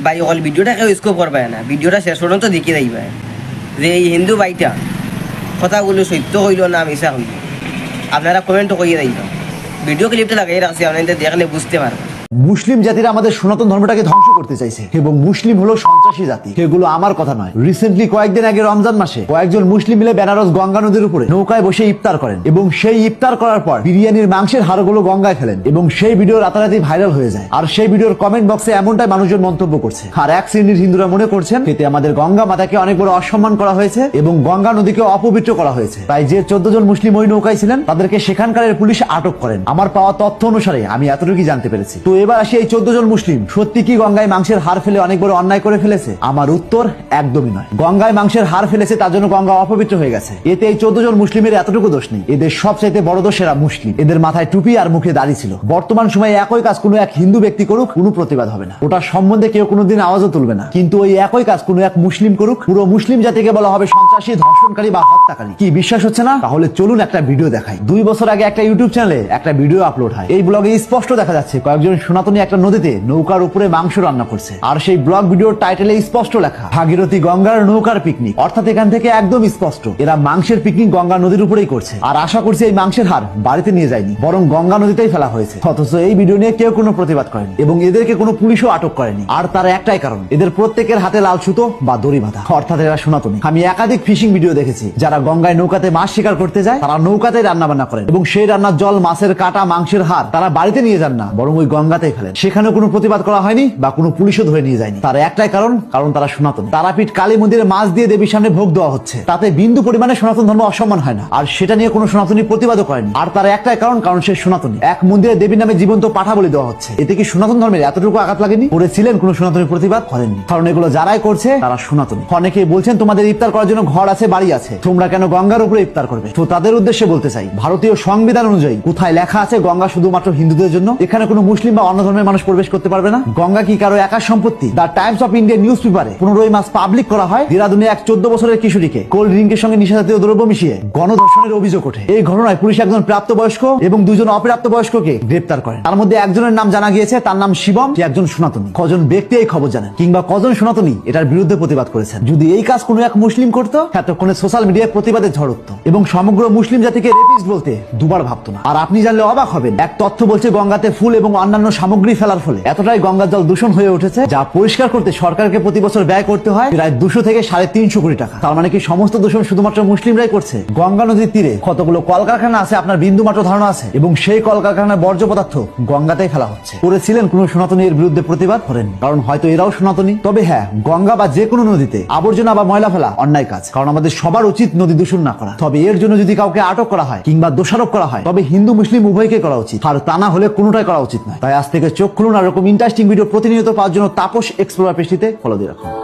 ভাই অল ভিডিওটা কেউ স্কোপ করবে না, ভিডিওটা শেষ পর্যন্ত দেখে যাইবে যে এই হিন্দু ভাইটা কথাগুলো সত্য হইল না মিশা হইল। আপনারা কমেন্ট করিয়ে যাইবেন, ভিডিও ক্লিপটা লাগাই রাখছি, আপনাদের দেখলে বুঝতে পারবেন। মুসলিম জাতিরা আমাদের সনাতন ধর্মটাকে ধ্বংস করতে চাইছে এবং মুসলিম হলো সন্ত্রাসী জাতি। এগুলো আমার কথা নয়। রিসেন্টলি কয়েকদিন আগে রমজান মাসে কয়েকজন মুসলিম মিলে বেনারস গঙ্গা নদীর উপরে নৌকায় বসে ইফতার করেন এবং সেই ইফতার করার পর বিরিয়ানির মাংসের হাড়গুলো গঙ্গায় ফেলেন এবং সেই ভিডিও রাতারাতি ভাইরাল হয়ে যায়। আর সেই ভিডিওর কমেন্ট বক্সে এমনটাই মানুষজন মন্তব্য করছে। আর এক শ্রেণীর হিন্দুরা মনে করছেন এতে আমাদের গঙ্গা মাতাকে অনেক বড় অসম্মান করা হয়েছে এবং গঙ্গা নদীকে অপবিত্র করা হয়েছে। তাই যে 14 জন মুসলিম ওই নৌকায় ছিলেন তাদেরকে সেখানকার পুলিশ আটক করেন। আমার পাওয়া তথ্য অনুসারে আমি এতটুকুই জানতে পেরেছি। তো এবার আসি, এই 14 জন মুসলিম সত্যি কি গঙ্গায় মাংসের হাড় ফেলে অনেক বড় অন্যায় করে ফেলেছে? আমার উত্তর একদমই নয়। গঙ্গায় মাংসের হাড় ফেলেছে তার জন্য গঙ্গা অপবিত্র হয়ে গেছে, এতে এই 14 জন মুসলিমের এতটুকু দোষ নেই। এদের সবচাইতে বড় দোষ এরা মুসলিম। এদের মাথায় টুপি আর মুখে দাড়ি ছিল। বর্তমান সময়ে একই কাজ কোনো এক হিন্দু ব্যক্তি করুক, কোনো প্রতিবাদ হবে না, ওটা সম্বন্ধে কেউ কোনোদিন আওয়াজও তুলবে না। কিন্তু ওই একই কাজ কোনো এক মুসলিম করুক, পুরো মুসলিম জাতিকে বলা হবে সন্ত্রাসী, ধর্ষণকারী বা হত্যাকারী। কি বিশ্বাস হচ্ছে না? তাহলে চলুন একটা ভিডিও দেখাই। 2 বছর আগে একটা ইউটিউব চ্যানেলে একটা ভিডিও আপলোড হয়। এই ব্লগে স্পষ্ট দেখা যাচ্ছে কয়েকজন সনাতনী একটা নদীতে নৌকার উপরে মাংস রান্না করছে। আর সেই ব্লগ ভিডিওর টাইটেলে স্পষ্ট লেখা ভাগীরথী গঙ্গার নৌকার পিকনিক। অর্থাৎ এখান থেকে একদম স্পষ্ট এরা মাংসের পিকনিক গঙ্গা নদীর উপরেই করছে। আর আশা করছি এই মাংসের হাড় বাড়িতে নিয়ে যায়নি, বরং গঙ্গা নদীতেই ফেলা হয়েছে। অথচ এই ভিডিও নিয়ে কেউ কোনো প্রতিবাদ করেনি এবং এদেরকে কোনো পুলিশও আটক করেনি। আর তার একটাই কারণ, এদের প্রত্যেকের হাতে লাল সুতো বা দড়ি বাঁধা, অর্থাৎ এরা সনাতনী। আমি একাধিক ফিশিং ভিডিও দেখেছি, যারা গঙ্গায় নৌকাতে মাছ শিকার করতে যায় তারা নৌকাতে রান্না বান্না করেন এবং সেই রান্নার জল, মাছের কাটা, মাংসের হাড় তারা বাড়িতে নিয়ে যান না, বরং ওই গঙ্গাতেই ফেলেন। সেখানেও কোনো প্রতিবাদ করা হয়নি বা কোনো পুলিশও ধরে নিয়ে যায়নি। তার একটাই কারণ তারা সনাতন। তারাপীঠ কালী মন্দিরে মাছ দিয়ে দেবীর সামনে ভোগ দেওয়া হচ্ছে, তাতে বিন্দু পরিমাণে সনাতন ধর্ম অসম্মান হয় না, আর সেটা নিয়ে কোনো সনাতনী প্রতিবাদও করেনি। আর তার একটাই কারণ সে সনাতনী। এক মন্দিরে দেবীর নামে জীবন্ত পাঠা বলি দেওয়া হচ্ছে, এতে কি সনাতন ধর্মের এতটুকু আঘাত লাগেনি? করেছিলেন কোনো সনাতনী প্রতিবাদ? করেননি, কারণ এগুলো যারাই করছে তারা সনাতনী। অনেকেই বলছেন তোমাদের ইফতার করার জন্য ঘর আছে, বাড়ি আছে, তোমরা কেন গঙ্গার উপরে ইফতার করবে? তো তাদের উদ্দেশ্যে বলতে চাই, ভারতীয় সংবিধান অনুযায়ী কোথায় লেখা আছে গঙ্গা শুধুমাত্র হিন্দুদের জন্য? এখানে কোনো মুসলিম বা অন্য ধর্মের মানুষ প্রবেশ করতে পারবে না। গঙ্গা কি কারো একার সম্পত্তি? The Times of India news পেপারে 15ই মার্চ পাবলিক করা হয় দেরাদুনে এক 14 বছরের কিশোরীকে কোল্ড ড্রিঙ্কের সঙ্গে নিশাজাতীয় দ্রব্য মিশিয়ে গণধর্ষণের অভিযোগ ওঠে। এই ঘটনায় পুলিশ একজন প্রাপ্তবয়স্ক এবং 2 জন অপ্রাপ্তবয়স্ককে গ্রেপ্তার করেন। তার মধ্যে একজনের নাম জানা গিয়েছে, তার নাম শিবম, সে একজন সনাতনী। কজন ব্যক্তি এই খবর জানেন কিংবা কজন সনাতনী এটার বিরুদ্ধে প্রতিবাদ করেছেন? যদি এই কাজ কোনো এক মুসলিম করত, এতক্ষণে সোশ্যাল মিডিয়ায় প্রতিবাদের ঝড় উঠত এবং সমগ্র মুসলিম জাতিকে রেপিস্ট বলতে দুবার ভাবতো না। আর আপনি জানলে অবাক হবেন, এক তথ্য বলছে গঙ্গাতে ফুল এবং অন্যান্য সামগ্রী ফেলার ফলে এতটাই গঙ্গার জল দূষণ হয়ে উঠেছে যা পরিষ্কার করতে সরকারকে প্রতি বছর ব্যয় করতে হয় প্রায় 200 থেকে 350 কোটি টাকা। তার মানে কি সমস্ত দূষণ শুধুমাত্র মুসলিমরাই করছে? গঙ্গা নদীর তীরে কতগুলো কলকারখানা আছে আপনার বিন্দু মাত্র ধারণা আছে এবং সেই কলকারখানার বর্জ্য পদার্থ গঙ্গাতেই ফেলা হচ্ছে। করেছিলেন কোন সনাতনী এর বিরুদ্ধে প্রতিবাদ? করেননি, কারণ হয়তো এরাও সনাতনী। তবে হ্যাঁ, গঙ্গা বা যে কোনো নদীতে আবর্জনা বা ময়লা ফেলা অন্যায় কাজ, কারণ আমাদের সবার উচিত নদী দূষণ না করা। তবে এর জন্য যদি কাউকে আটক করা হয় কিংবা দোষারোপ করা হয় তবে হিন্দু মুসলিম উভয়কে করা উচিত, আর তা না হলে কোনোটাই করা উচিত নয়। তাই আজ থেকে চোখ খুলুন আর এরকম ইন্টারেস্টিং ভিডিও প্রতিনিয়ত পাওয়ার জন্য তাপস এক্সপ্লোরার পেজটিতে ফলো দিয়ে রাখুন।